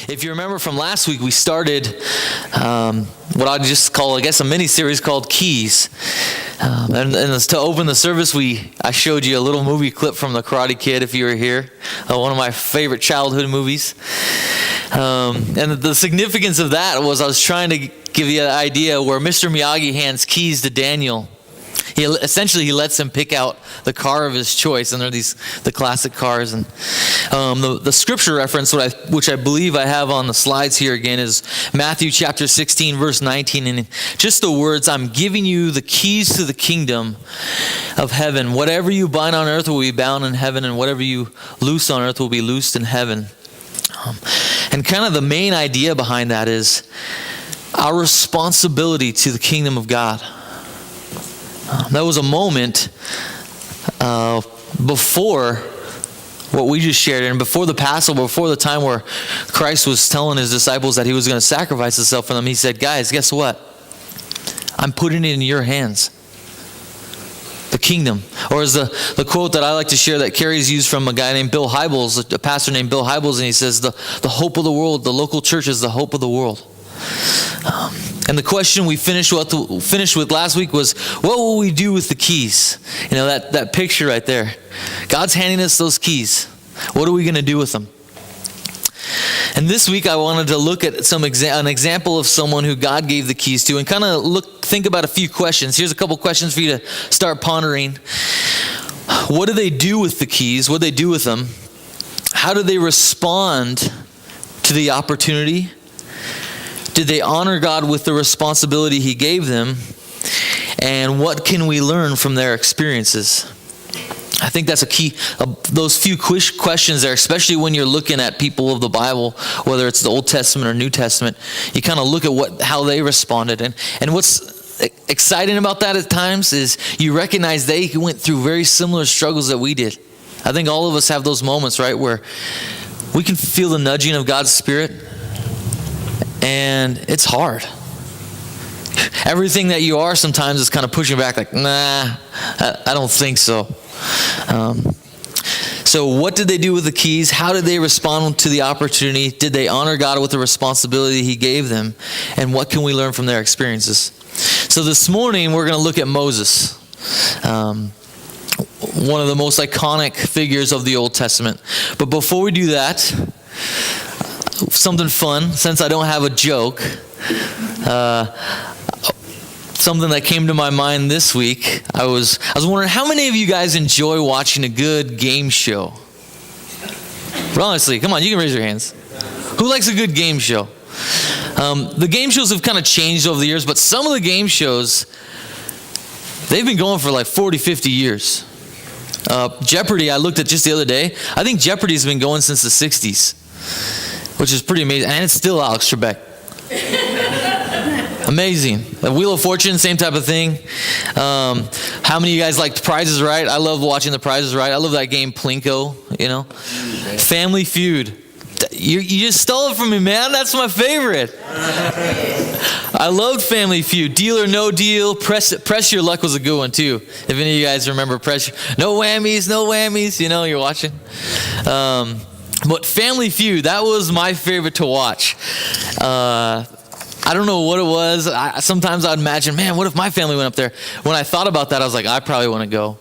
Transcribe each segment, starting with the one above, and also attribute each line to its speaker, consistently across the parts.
Speaker 1: If you remember from last week, we started what I'd just call, I guess, a mini-series called Keys. And to open the service, I showed you a little movie clip from The Karate Kid, if you were here. One of my favorite childhood movies. And the significance of that was I was trying to give you an idea where Mr. Miyagi hands keys to Daniel. He lets him pick out the car of his choice, and they're the classic cars. And the scripture reference, which I believe I have on the slides here again, is Matthew chapter 16, verse 19, and just the words, "I'm giving you the keys to the kingdom of heaven. Whatever you bind on earth will be bound in heaven, and whatever you loose on earth will be loosed in heaven." And kind of the main idea behind that is our responsibility to the kingdom of God. That was a moment before what we just shared, and before the Passover, before the time where Christ was telling his disciples that he was going to sacrifice himself for them. He said, "Guys, guess what? I'm putting it in your hands. The kingdom." Or as the quote that I like to share that Carrie's used from a guy named Bill Hybels, a pastor named Bill Hybels, and he says, the hope of the world, the local church is the hope of the world. And the question we finished with last week was, what will we do with the keys? You know, that picture right there. God's handing us those keys. What are we going to do with them? And this week I wanted to look at an example of someone who God gave the keys to, and kind of think about a few questions. Here's a couple questions for you to start pondering. What do they do with the keys? What do they do with them? How do they respond to the opportunity? Did they honor God with the responsibility he gave them? And what can we learn from their experiences? I think that's a key, those few questions there, especially when you're looking at people of the Bible, whether it's the Old Testament or New Testament. You kind of look at how they responded. And what's exciting about that at times is you recognize they went through very similar struggles that we did. I think all of us have those moments, right, where we can feel the nudging of God's Spirit. And it's hard. Everything that you are sometimes is kind of pushing back like, nah, I don't think so. So what did they do with the keys? How did they respond to the opportunity? Did they honor God with the responsibility he gave them? And what can we learn from their experiences? So this morning we're going to look at Moses. One of the most iconic figures of the Old Testament. But before we do that, something fun, since I don't have a joke, something that came to my mind this week. I was wondering, how many of you guys enjoy watching a good game show? Honestly, come on, you can raise your hands. Who likes a good game show? The game shows have kind of changed over the years, but some of the game shows, they've been going for like 40, 50 years. Jeopardy, I looked at just the other day. I think Jeopardy's been going since the 60s. Which is pretty amazing. And it's still Alex Trebek. Amazing. The Wheel of Fortune, same type of thing. How many of you guys like Price is Right? I love watching The Price is Right. I love that game, Plinko, you know. Family Feud. You just stole it from me, man. That's my favorite. I loved Family Feud. Deal or No Deal. Press Your Luck was a good one, too. If any of you guys remember No whammies, you know, you're watching. But Family Feud, that was my favorite to watch. I don't know what it was. Sometimes I'd imagine, man, what if my family went up there? When I thought about that, I was like, I probably want to go.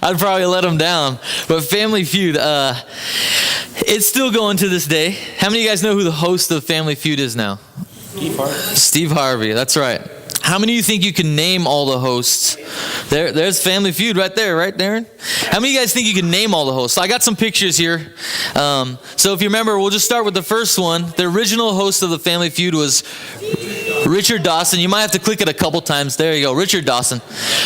Speaker 1: I'd probably let them down. But Family Feud, it's still going to this day. How many of you guys know who the host of Family Feud is now? Steve Harvey, that's right. How many of you think you can name all the hosts? There's Family Feud right there, right, Darren? How many of you guys think you can name all the hosts? So I got some pictures here. So if you remember, we'll just start with the first one. The original host of the Family Feud was Richard Dawson. You might have to click it a couple times. There you go, Richard Dawson.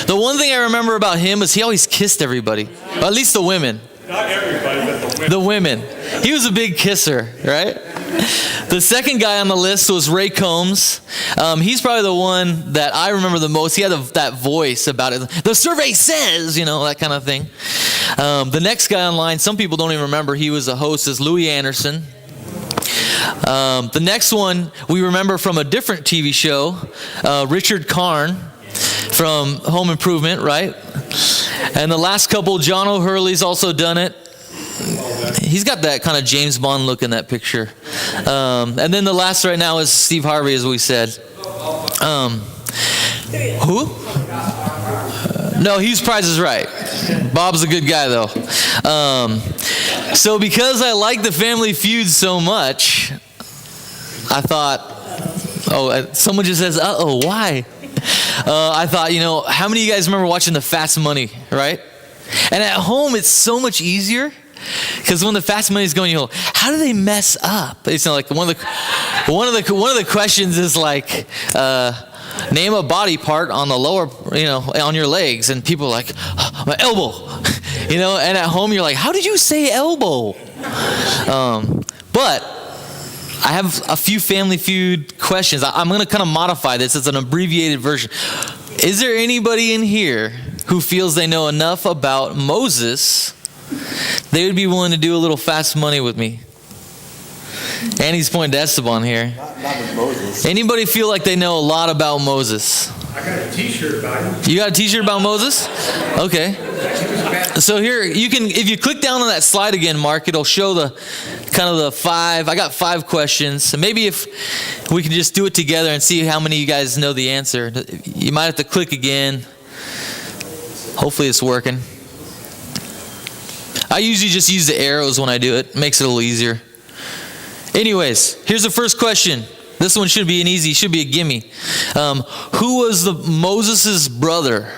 Speaker 1: The one thing I remember about him is he always kissed everybody, or at least the women.
Speaker 2: Not everybody, but
Speaker 1: the women. He was a big kisser, right? The second guy on the list was Ray Combs. He's probably the one that I remember the most. He had that voice about it. The survey says, you know, that kind of thing. The next guy online, some people don't even remember he was a host, is Louis Anderson. The next one we remember from a different TV show, Richard Karn from Home Improvement, right? And the last couple, John O'Hurley's also done it. He's got that kind of James Bond look in that picture. And then the last right now is Steve Harvey, as we said. Who? No, he's Price is Right. Bob's a good guy, though. So because I like the Family Feud so much, I thought, someone just says, uh-oh, why? I thought, how many of you guys remember watching the Fast Money, right? And at home, it's so much easier. Because when the Fast Money is going, you go, how do they mess up? It's like one of the questions is like, name a body part on the lower, on your legs, and people are like, my elbow, And at home, you're like, how did you say elbow? But I have a few Family Feud questions. I'm going to kind of modify this. It's an abbreviated version. Is there anybody in here who feels they know enough about Moses they would be willing to do a little Fast Money with me? And he's pointing to Esteban here.
Speaker 3: Not with Moses.
Speaker 1: Anybody feel like they know a lot about Moses?
Speaker 2: I got a t-shirt about it.
Speaker 1: You got a t-shirt about Moses? Okay. So here, you can, if you click down on that slide again, Mark, it'll show the kind of the 5. I got 5 questions. So maybe if we can just do it together and see how many of you guys know the answer. You might have to click again. Hopefully it's working. I usually just use the arrows when I do it. Makes it a little easier. Anyways, here's the first question. This one should be an easy, should be a gimme. Who was Moses' brother?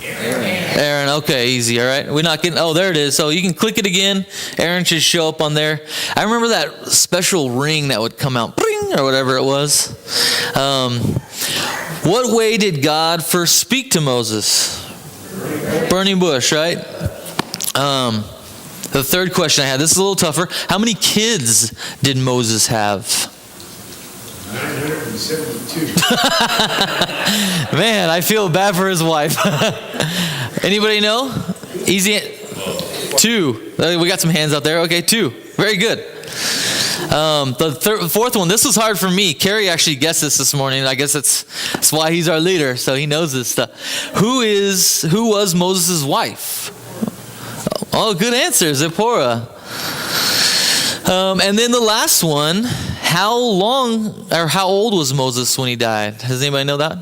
Speaker 1: Aaron. Okay, easy, all right. We're not getting, there it is. So you can click it again. Aaron should show up on there. I remember that special ring that would come out, bring, or whatever it was. What way did God first speak to Moses? Burning bush, right? The third question I had, this is a little tougher. How many kids did Moses have?
Speaker 2: 972.
Speaker 1: Man, I feel bad for his wife. Anybody know? Easy. 2. We got some hands out there. Okay, 2. Very good. The fourth one, this was hard for me. Kerry actually guessed this morning. I guess that's why he's our leader, so he knows this stuff. Who was Moses' wife? Oh, good answer, Zipporah. And then the last one, how old was Moses when he died? Does anybody know that?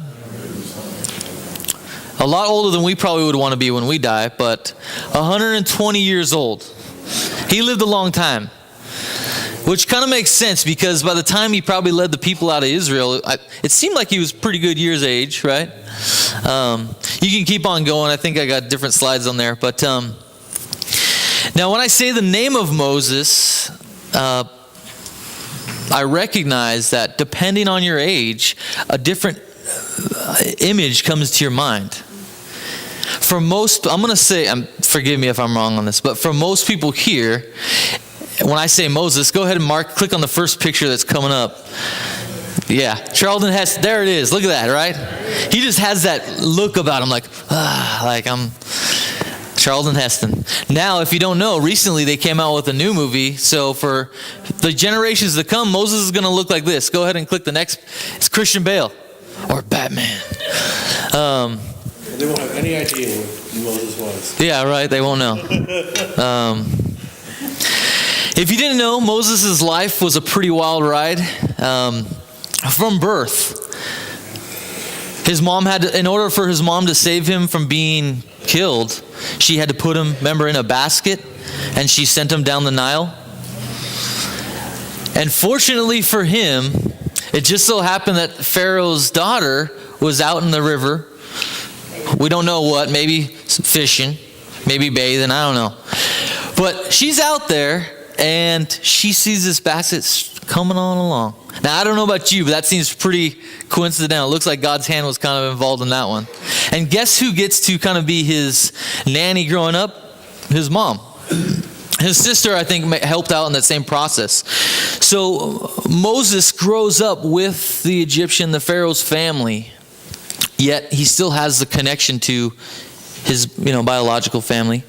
Speaker 1: A lot older than we probably would want to be when we die, but 120 years old. He lived a long time, which kind of makes sense because by the time he probably led the people out of Israel, it seemed like he was pretty good years age, right? You can keep on going. I think I got different slides on there, but now when I say the name of Moses, I recognize that depending on your age, a different image comes to your mind. For most, I'm going to say, forgive me if I'm wrong on this, but for most people here, when I say Moses, go ahead and click on the first picture that's coming up. Yeah, Charlton Heston, there it is. Look at that, right? He just has that look about him like I'm Charlton Heston. Now, if you don't know, recently they came out with a new movie. So for the generations to come, Moses is going to look like this. Go ahead and click the next. It's Christian Bale or Batman.
Speaker 3: They won't have any idea who Moses was.
Speaker 1: Yeah, right. They won't know. If you didn't know, Moses' life was a pretty wild ride. From birth, his mom in order for his mom to save him from being killed, she had to put him, remember, in a basket, and she sent him down the Nile. And fortunately for him, it just so happened that Pharaoh's daughter was out in the river. We don't know what, maybe fishing, maybe bathing, I don't know. But she's out there, and she sees this basket coming on along. Now, I don't know about you, but that seems pretty coincidental. It looks like God's hand was kind of involved in that one. And guess who gets to kind of be his nanny growing up? His mom. His sister, I think, helped out in that same process. So Moses grows up with the Egyptian, the Pharaoh's family, yet he still has the connection to his biological family.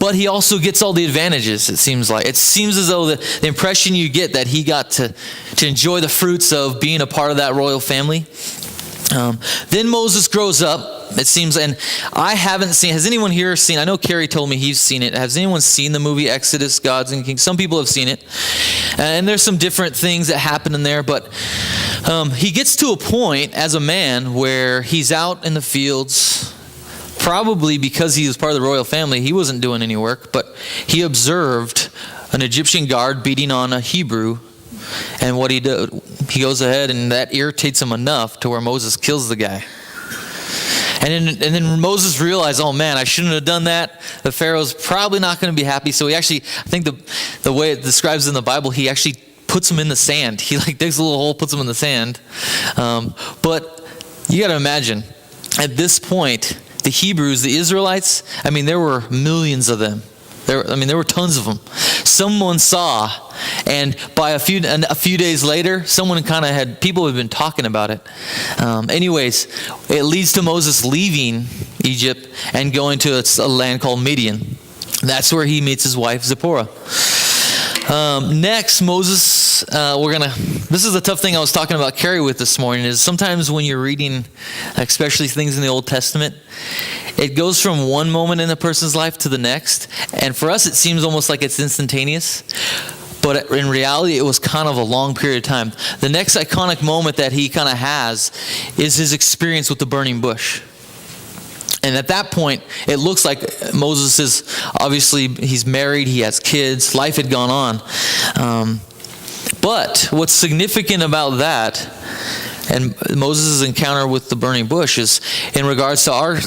Speaker 1: But he also gets all the advantages, it seems like. It seems as though the impression you get that he got to enjoy the fruits of being a part of that royal family. Then Moses grows up, it seems, and I haven't seen, has anyone here seen, I know Carrie told me he's seen it. Has anyone seen the movie Exodus, Gods and Kings? Some people have seen it. And there's some different things that happen in there, but he gets to a point as a man where he's out in the fields, probably because he was part of the royal family. He wasn't doing any work, but he observed an Egyptian guard beating on a Hebrew. And what he did, he goes ahead and that irritates him enough to where Moses kills the guy. And then Moses realized, oh man, I shouldn't have done that. The Pharaoh's probably not going to be happy. So he actually, I think the way it describes in the Bible, he actually puts him in the sand. He like digs a little hole, puts him in the sand. But you got to imagine, at this point, the Hebrews, the Israelites, I mean, there were millions of them. There were tons of them. Someone saw, and by a few days later, people had been talking about it. Anyways, it leads to Moses leaving Egypt and going to a land called Midian. That's where he meets his wife Zipporah. Next, Moses, this is a tough thing I was talking about Carrie with this morning, is sometimes when you're reading, especially things in the Old Testament, it goes from one moment in a person's life to the next. And for us, it seems almost like it's instantaneous. But in reality, it was kind of a long period of time. The next iconic moment that he kind of has is his experience with the burning bush. And at that point, it looks like Moses is, obviously, he's married, he has kids, life had gone on. But what's significant about that, and Moses' encounter with the burning bush, is in regards to our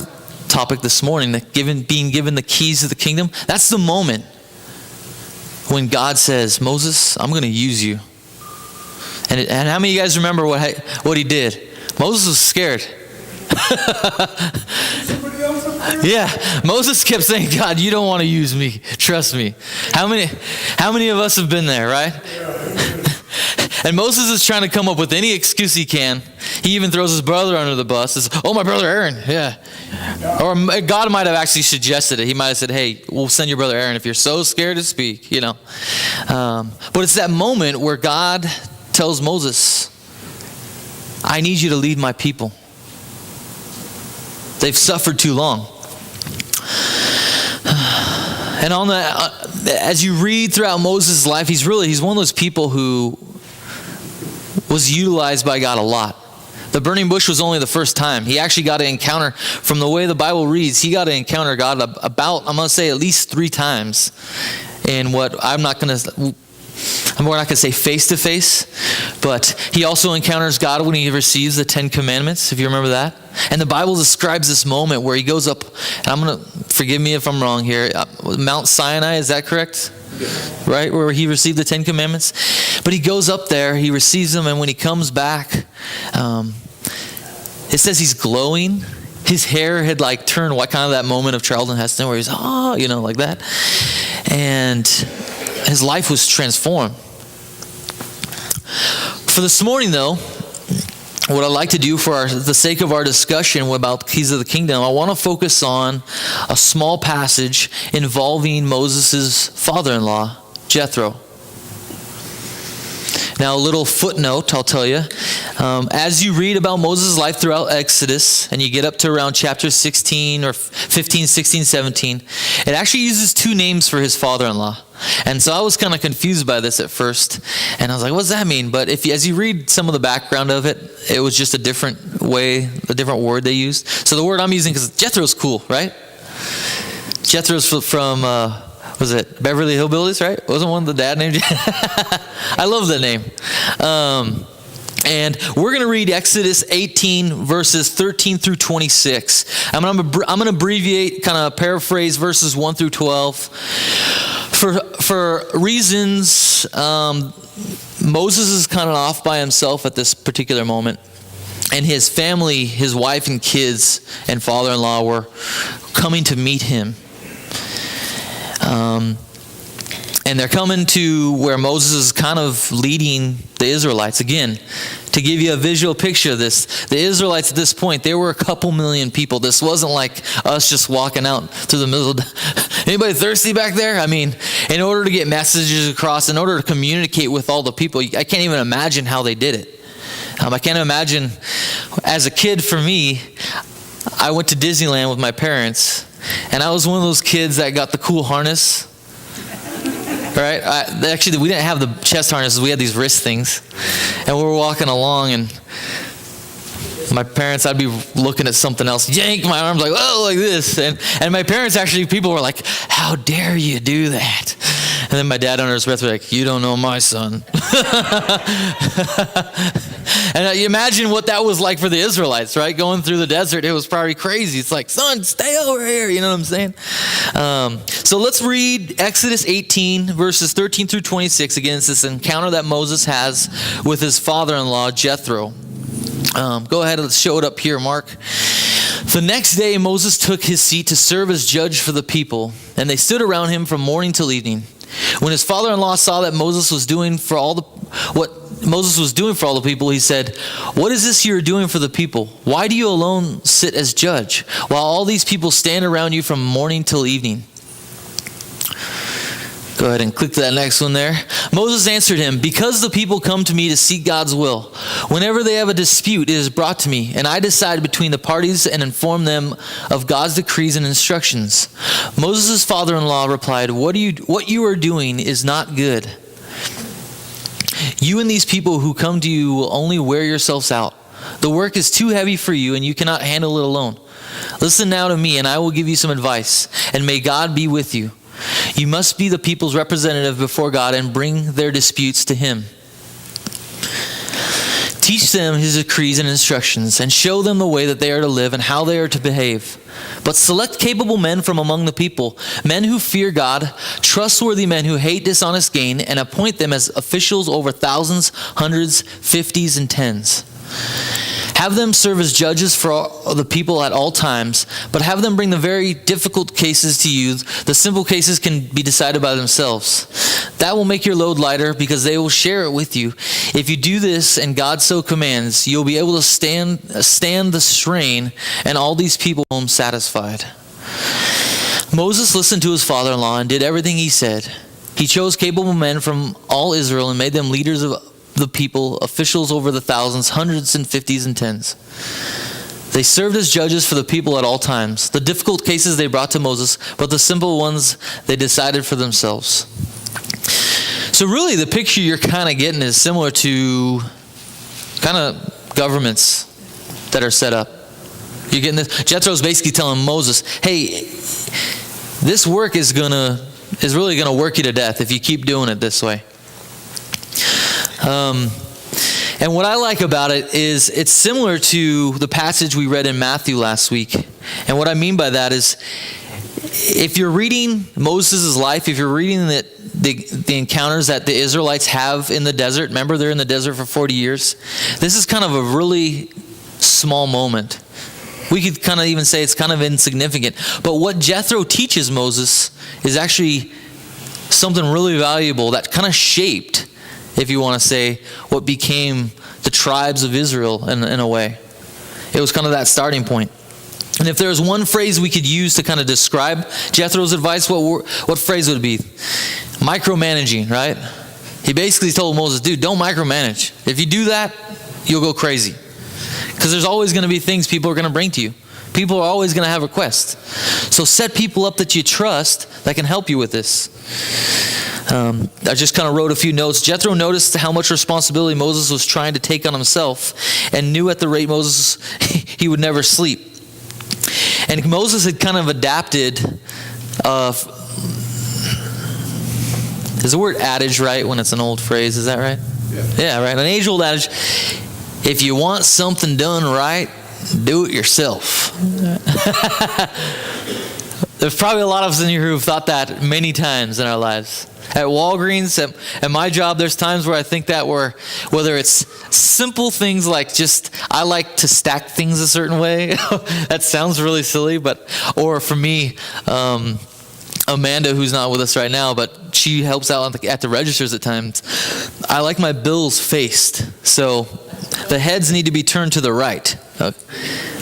Speaker 1: topic this morning, that being given the keys to the kingdom, that's the moment when God says, Moses, I'm going to use you. And how many of you guys remember what he did? Moses was scared. Yeah, Moses kept saying, God, you don't want to use me. Trust me. How many of us have been there, right? And Moses is trying to come up with any excuse he can. He even throws his brother under the bus. Says, oh, my brother Aaron, yeah. Or God might have actually suggested it. He might have said, hey, we'll send your brother Aaron if you're so scared to speak, you know. But it's that moment where God tells Moses, I need you to lead my people. They've suffered too long. And on that, as you read throughout Moses' life, he's one of those people who was utilized by God a lot. The burning bush was only the first time. He actually got to encounter, from the way the Bible reads, he got to encounter God about, I'm going to say, at least 3 times in what we're not going to say face to face, but he also encounters God when he receives the 10 Commandments, if you remember that. And the Bible describes this moment where he goes up, and I'm going to, forgive me if I'm wrong here, Mount Sinai, is that correct? Yeah. Right, where he received the 10 Commandments. But he goes up there, he receives them, and when he comes back, it says he's glowing. His hair had like turned white, kind of that moment of Charlton Heston where he's, like that. And his life was transformed. For this morning, though, what I'd like to do for the sake of our discussion about keys of the kingdom, I want to focus on a small passage involving Moses' father-in-law, Jethro. Now, a little footnote, I'll tell you. As you read about Moses' life throughout Exodus, and you get up to around chapter 16 or 15, 16, 17, it actually uses 2 names for his father-in-law. And so I was kind of confused by this at first. And I was like, what does that mean? But as you read some of the background of it, it was just a different word they used. So the word I'm using, because Jethro's cool, right? Jethro's from... was it Beverly Hillbillies, right? Wasn't one of the dad named? I love that name. And we're going to read Exodus 18, verses 13 through 26. I'm going to abbreviate, kind of paraphrase verses 1 through 12. For reasons, Moses is kind of off by himself at this particular moment. And his family, his wife and kids and father-in-law were coming to meet him. And they're coming to where Moses is kind of leading the Israelites. Again, to give you a visual picture of this, the Israelites at this point, they were a couple million people. This wasn't like us just walking out through the middle. Anybody thirsty back there? I mean, in order to get messages across, in order to communicate with all the people, I can't even imagine how they did it. I can't imagine, as a kid for me, I went to Disneyland with my parents, and I was one of those kids that got the cool harness. Right? Actually, we didn't have the chest harnesses. We had these wrist things. And we were walking along, and my parents, I'd be looking at something else, yank my arms like, oh, like this. And my parents actually, people were like, how dare you do that? And then my dad under his breath was like, you don't know my son. And you imagine what that was like for the Israelites, right? Going through the desert, it was probably crazy. It's like, son, stay over here. You know what I'm saying? So let's read Exodus 18, verses 13 through 26. Again, it's this encounter that Moses has with his father-in-law, Jethro. Go ahead, let's show it up here, Mark. The next day, Moses took his seat to serve as judge for the people, and they stood around him from morning till evening. When his father-in-law saw that Moses was doing for all the people, he said, "What is this you are doing for the people? Why do you alone sit as judge, while all these people stand around you from morning till evening?" Go ahead and click to that next one there. Moses answered him, "Because the people come to me to seek God's will. Whenever they have a dispute, it is brought to me, and I decide between the parties and inform them of God's decrees and instructions." Moses' father-in-law replied, What you are doing is not good. You and these people who come to you will only wear yourselves out. The work is too heavy for you, and you cannot handle it alone. Listen now to me, and I will give you some advice, and may God be with you. You must be the people's representative before God and bring their disputes to Him. Teach them His decrees and instructions, and show them the way that they are to live and how they are to behave. But select capable men from among the people, men who fear God, trustworthy men who hate dishonest gain, and appoint them as officials over thousands, hundreds, fifties, and tens. Have them serve as judges for all the people at all times, but have them bring the very difficult cases to you. The simple cases can be decided by themselves. That will make your load lighter because they will share it with you. If you do this and God so commands, you'll be able to stand the strain, and all these people will be satisfied. Moses listened to his father-in-law and did everything he said. He chose capable men from all Israel and made them leaders of the people, officials over the thousands, hundreds, and fifties, and tens. They served as judges for the people at all times. The difficult cases they brought to Moses, but the simple ones they decided for themselves. So really the picture you're kind of getting is similar to kind of governments that are set up. You're getting this. Jethro's basically telling Moses, hey, this work is really gonna work you to death if you keep doing it this way. And what I like about it is it's similar to the passage we read in Matthew last week. And what I mean by that is, if you're reading Moses' life, if you're reading the encounters that the Israelites have in the desert, remember they're in the desert for 40 years. This is kind of a really small moment. We could kind of even say it's kind of insignificant. But what Jethro teaches Moses is actually something really valuable that kind of shaped, if you want to say, what became the tribes of Israel in a way. It was kind of that starting point. And if there's one phrase we could use to kind of describe Jethro's advice, what phrase would it be? Micromanaging, right? He basically told Moses, dude, don't micromanage. If you do that, you'll go crazy. Because there's always going to be things people are going to bring to you. People are always going to have requests. So set people up that you trust that can help you with this. I just kind of wrote a few notes. Jethro noticed how much responsibility Moses was trying to take on himself and knew at the rate Moses, he would never sleep. And Moses had kind of adapted, is the word adage right when it's an old phrase? Is that right? Yeah, right. An age-old adage, if you want something done right, do it yourself. There's probably a lot of us in here who've thought that many times in our lives. At Walgreens, at my job, there's times where I think that whether it's simple things like just, I like to stack things a certain way. That sounds really silly, or for me, Amanda, who's not with us right now, but she helps out at the registers at times. I like my bills faced, so the heads need to be turned to the right.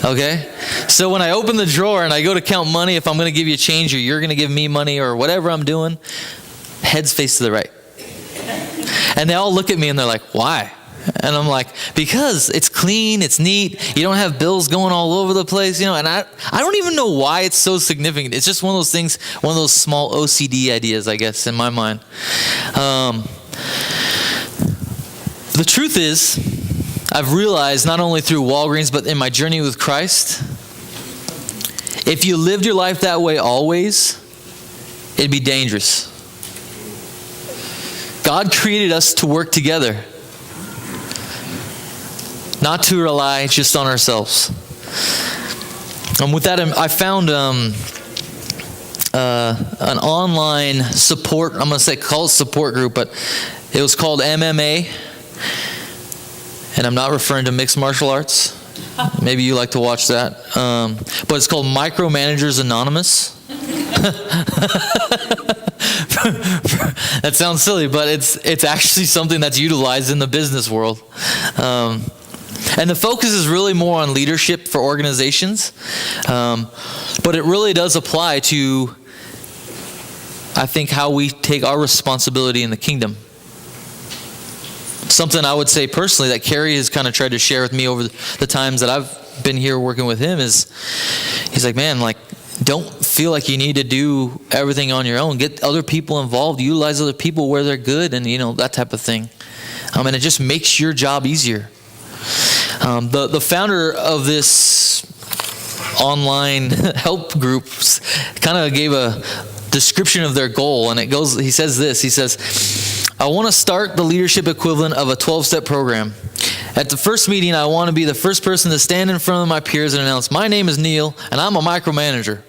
Speaker 1: Okay? So when I open the drawer and I go to count money, if I'm going to give you change or you're going to give me money or whatever I'm doing, heads face to the right. And they all look at me and they're like, why? And I'm like, because it's clean, it's neat, you don't have bills going all over the place, and I don't even know why it's so significant. It's just one of those things, one of those small OCD ideas, I guess, in my mind. The truth is, I've realized not only through Walgreens, but in my journey with Christ, if you lived your life that way always, it'd be dangerous. God created us to work together, not to rely just on ourselves. And with that, I found an online support, I'm going to call it support group, but it was called MMA. And I'm not referring to mixed martial arts. Maybe you like to watch that. But it's called Micromanagers Anonymous. That sounds silly, but it's actually something that's utilized in the business world. And the focus is really more on leadership for organizations. But it really does apply to, I think, how we take our responsibility in the kingdom. Something I would say personally that Carrie has kind of tried to share with me over the times that I've been here working with him is, he's like, man, like, don't feel like you need to do everything on your own. Get other people involved. Utilize other people where they're good, and that type of thing. And it just makes your job easier. The founder of this online help group kind of gave a description of their goal, and he says this. He says, I want to start the leadership equivalent of a 12-step program. At the first meeting, I want to be the first person to stand in front of my peers and announce, my name is Neil, and I'm a micromanager.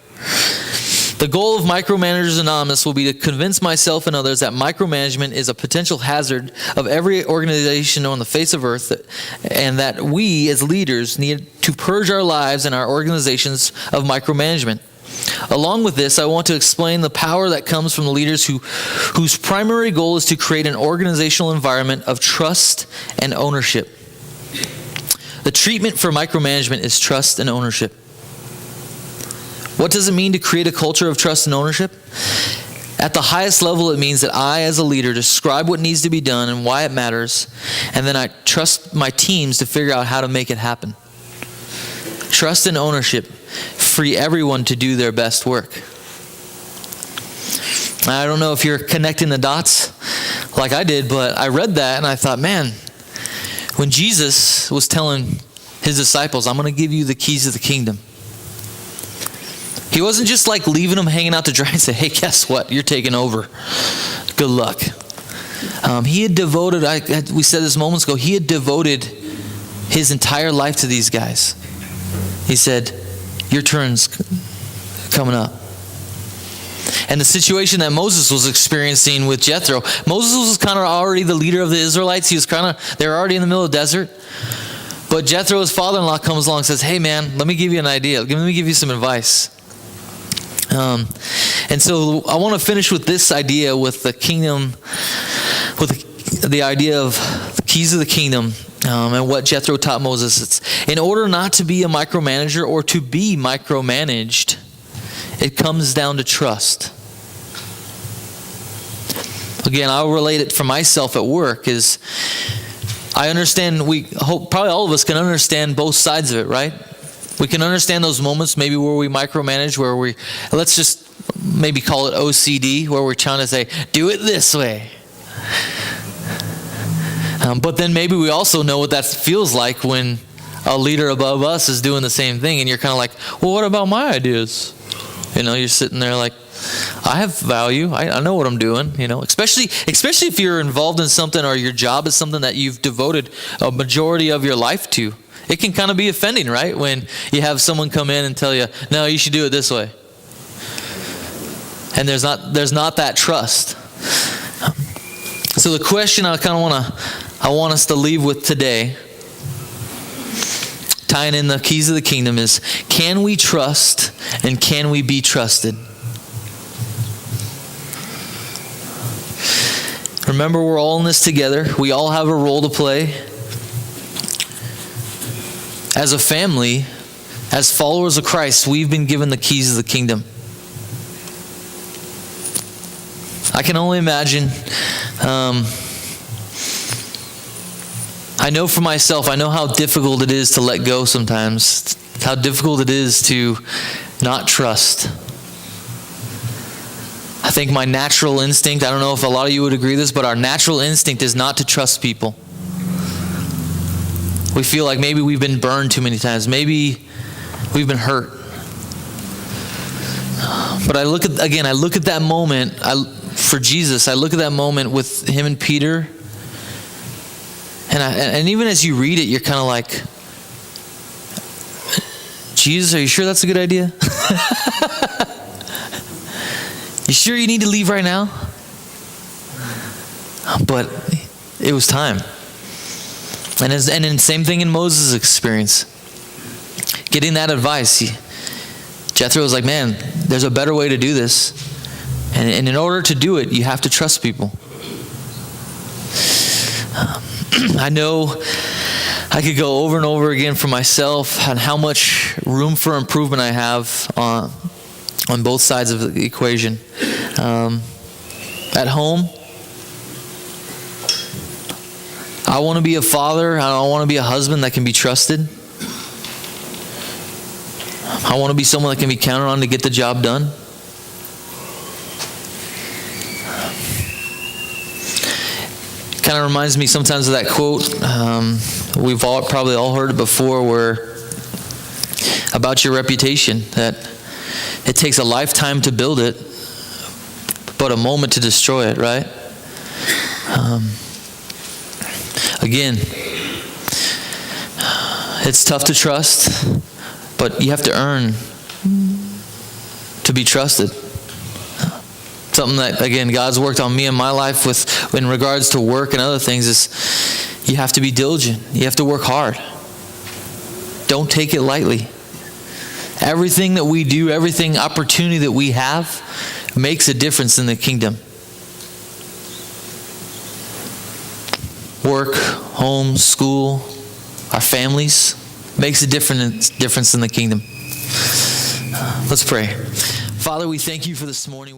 Speaker 1: The goal of Micromanagers Anonymous will be to convince myself and others that micromanagement is a potential hazard of every organization on the face of earth, and that we as leaders need to purge our lives and our organizations of micromanagement. Along with this, I want to explain the power that comes from the leaders whose primary goal is to create an organizational environment of trust and ownership. The treatment for micromanagement is trust and ownership. What does it mean to create a culture of trust and ownership? At the highest level, it means that I, as a leader, describe what needs to be done and why it matters, and then I trust my teams to figure out how to make it happen. Trust and ownership free everyone to do their best work. I don't know if you're connecting the dots like I did, but I read that and I thought, man, when Jesus was telling his disciples, I'm going to give you the keys of the kingdom, he wasn't just like leaving them hanging out to dry and say, hey, guess what? You're taking over. Good luck. He had devoted, we said this moments ago, he had devoted his entire life to these guys. He said, your turn's coming up. And the situation that Moses was experiencing with Jethro, Moses was kind of already the leader of the Israelites. They were already in the middle of the desert. But Jethro, his father-in-law, comes along and says, hey man, let me give you an idea. Let me give you some advice. And so I want to finish with this idea with the kingdom, with the idea of the keys of the kingdom. And what Jethro taught Moses. It's in order not to be a micromanager or to be micromanaged, it comes down to trust. Again, I'll relate it for myself at work is I understand, probably all of us can understand both sides of it, right? We can understand those moments maybe where we micromanage, where let's just maybe call it OCD, where we're trying to say, do it this way. But then maybe we also know what that feels like when a leader above us is doing the same thing, and you're kind of like, well, what about my ideas? You're sitting there like, I have value. I know what I'm doing, especially if you're involved in something or your job is something that you've devoted a majority of your life to. It can kind of be offending, right? When you have someone come in and tell you, no, you should do it this way. And there's not that trust. So the question I want us to leave with today, tying in the keys of the kingdom, is can we trust and can we be trusted? Remember, we're all in this together. We all have a role to play. As a family, as followers of Christ, we've been given the keys of the kingdom. I can only imagine. I know for myself, I know how difficult it is to let go sometimes, how difficult it is to not trust. I think my natural instinct, I don't know if a lot of you would agree with this, but our natural instinct is not to trust people. We feel like maybe we've been burned too many times. Maybe we've been hurt. But I look at that moment, for Jesus, I look at that moment with him and Peter, and even as you read it, you're kind of like, Jesus, are you sure that's a good idea? You sure you need to leave right now? But it was time. And then same thing in Moses' experience. Getting that advice, Jethro was like, man, there's a better way to do this. And in order to do it, you have to trust people. I know I could go over and over again for myself on how much room for improvement I have on both sides of the equation. At home, I want to be a father. I want to be a husband that can be trusted. I want to be someone that can be counted on to get the job done. Kind of reminds me sometimes of that quote. We've probably all heard it before, where about your reputation, that it takes a lifetime to build it, but a moment to destroy it, right? Again, it's tough to trust, but you have to earn to be trusted. Something that, again, God's worked on me in my life with in regards to work and other things is you have to be diligent. You have to work hard. Don't take it lightly. Everything that we do, everything opportunity that we have makes a difference in the kingdom. Work, home, school, our families makes a difference in the kingdom. Let's pray. Father, we thank you for this morning.